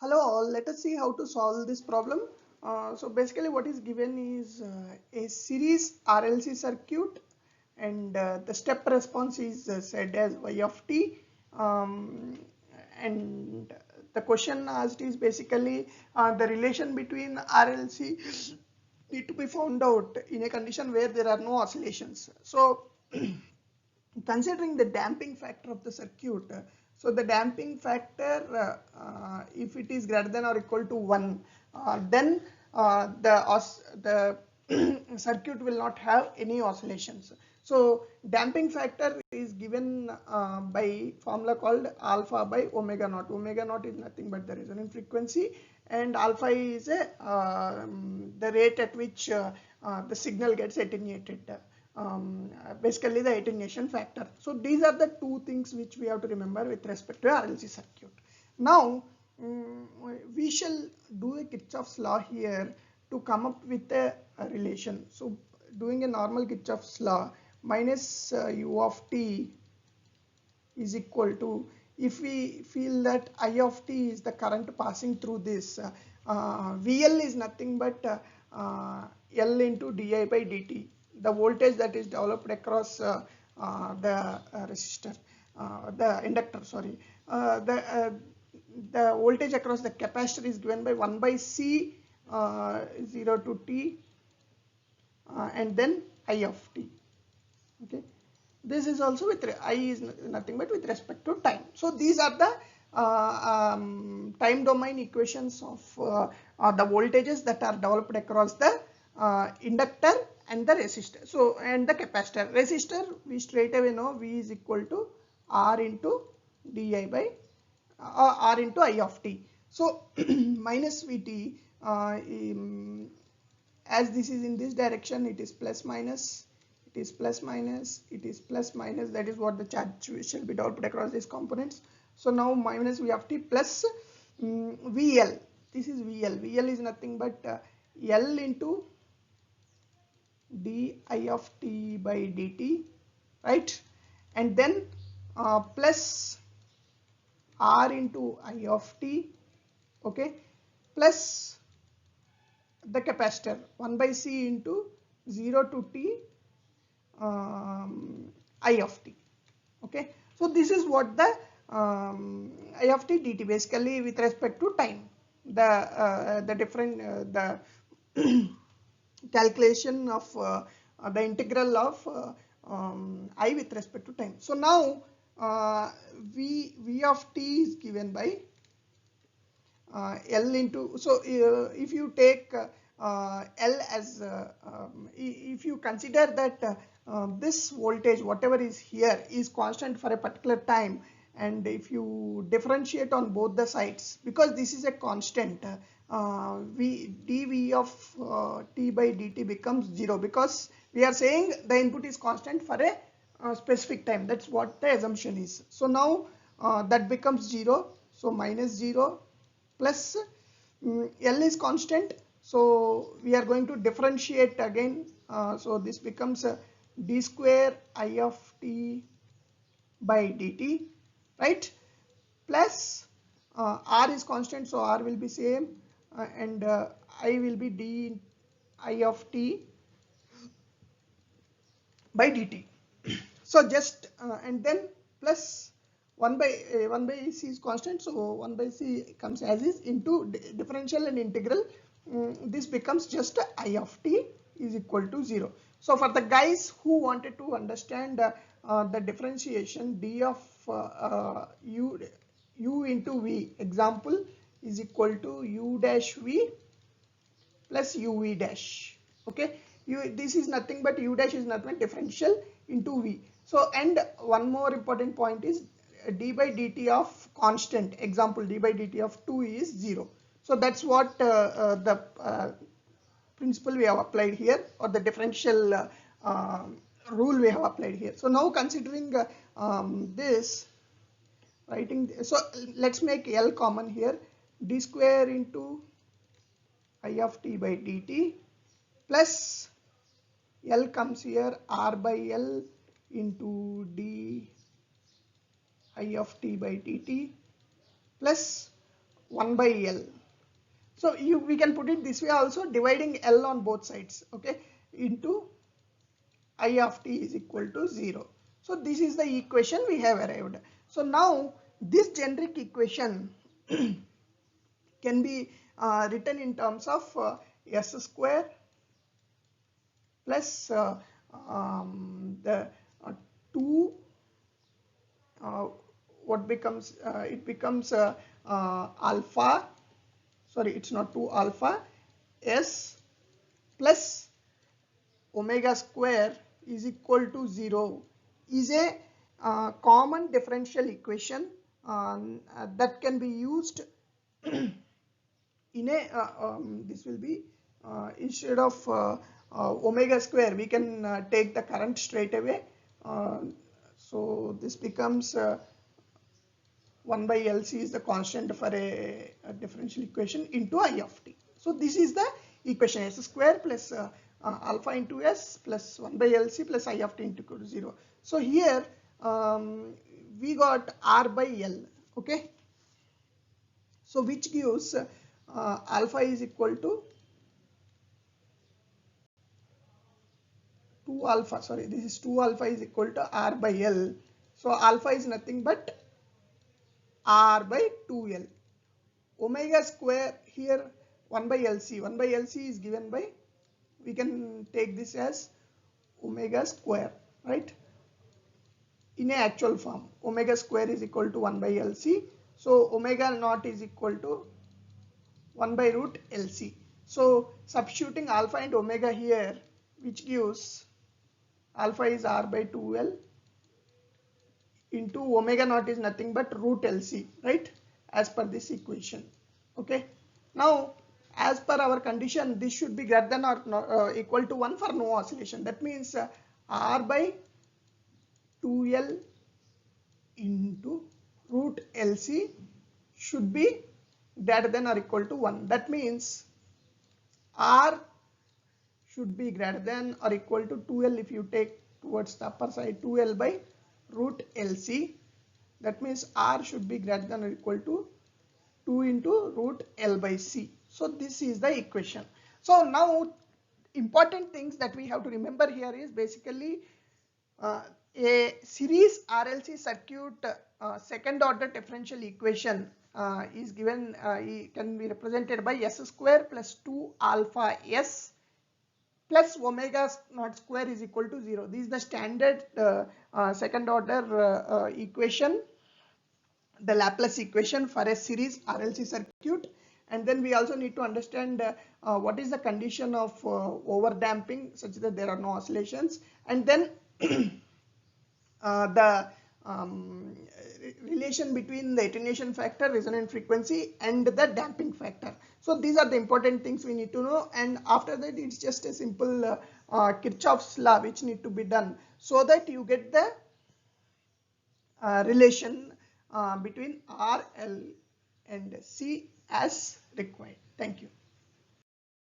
Hello all, let us see how to solve this problem. So basically what is given is a series RLC circuit, and the step response is said as y of t, um, and the question asked is basically the relation between RLC need to be found out in a condition where there are no oscillations. So considering the damping factor of the circuit, so the damping factor, if it is greater than or equal to 1, then the circuit will not have any oscillations. So damping factor is given by formula called alpha by omega naught. Omega naught is nothing but the resonant frequency, and alpha is the rate at which the signal gets attenuated. Basically the attenuation factor. So these are the two things which we have to remember with respect to RLC circuit. Now we shall do a Kirchhoff's law here to come up with a relation. So doing a normal Kirchhoff's law, minus u of t is equal to, if we feel that I of t is the current passing through this, VL is nothing but L into di by dt, the voltage that is developed across the resistor, the inductor, sorry. The voltage across the capacitor is given by 1 by C 0 to t, and then I of t. Okay, this is also with I is nothing but with respect to time. So these are the time domain equations of the voltages that are developed across the inductor and the resistor. So and the capacitor. Resistor, we straight away know V is equal to R into di by R into I of t. So minus Vt, as this is in this direction, it is plus minus, it is plus minus, it is plus minus. That is what the charge shall be developed across these components. So now minus V of t plus VL. This is VL. VL is nothing but L into di of t by dt, right? And then plus R into I of t, okay, plus the capacitor 1 by C into 0 to t I of t. Okay, so this is what the I of t dt, basically with respect to time, the different the calculation of the integral of I with respect to time. So now V of t is given by L into, so if you take L as if you consider that this voltage whatever is here is constant for a particular time, and if you differentiate on both the sides, because this is a constant, dV of t by dt becomes 0, because we are saying the input is constant for a specific time. That's what the assumption is. So now that becomes 0, so minus 0 plus L is constant, so we are going to differentiate again, so this becomes d square I of t by dt, right, plus R is constant, so R will be same, and I will be d I of t by dt. So just and then plus 1 by C is constant, so 1 by C comes as is into differential and integral. This becomes just I of t is equal to 0. So for the guys who wanted to understand the differentiation, d of u into v, example, is equal to u dash v plus uv dash. Okay, this is nothing but u dash is nothing but differential into v. So and one more important point is d by dt of constant, example d by dt of 2 is 0. So that's what the principle we have applied here, or the differential rule we have applied here. So now considering this, writing, so let's make L common here, d square into I of t by dt plus L comes here, R by L into d I of t by dt plus 1 by L. So we can put it this way also, dividing L on both sides, okay, into I of t is equal to 0. So this is the equation we have arrived. So now this generic equation can be written in terms of s square plus the 2 what becomes it becomes alpha, sorry, it's not 2 alpha s plus omega square is equal to 0 is a common differential equation that can be used in a this will be instead of omega square we can take the current straight away. So this becomes 1 by LC is the constant for a differential equation into I of t. So this is the equation, s square plus alpha into s plus 1 by LC plus I of t into equal to 0. So here we got R by L, okay. So which gives alpha is equal to 2 alpha, sorry, this is 2 alpha is equal to R by L. So alpha is nothing but R by 2L. Omega square here 1 by LC. 1 by LC is given by, we can take this as omega square, right? In a actual form, omega square is equal to 1 by LC. So omega naught is equal to 1 by root LC. So substituting alpha and omega here, which gives alpha is R by 2L into omega naught is nothing but root LC, right? As per this equation, okay. Now as per our condition, this should be greater than or equal to 1 for no oscillation. That means R by 2L into root LC should be greater than or equal to 1. That means R should be greater than or equal to 2L if you take towards the upper side, 2L by root LC. That means R should be greater than or equal to 2 into root L by C. So this is the equation. So now important things that we have to remember here is basically a series RLC circuit second order differential equation is given, can be represented by s square plus 2 alpha s plus omega naught square is equal to 0. This is the standard second order equation, the Laplace equation for a series RLC circuit. And then we also need to understand what is the condition of overdamping such that there are no oscillations, and then the relation between the attenuation factor, resonant frequency, and the damping factor. So these are the important things we need to know, and after that it's just a simple Kirchhoff's law which need to be done so that you get the relation between R, L and C as required. Thank you.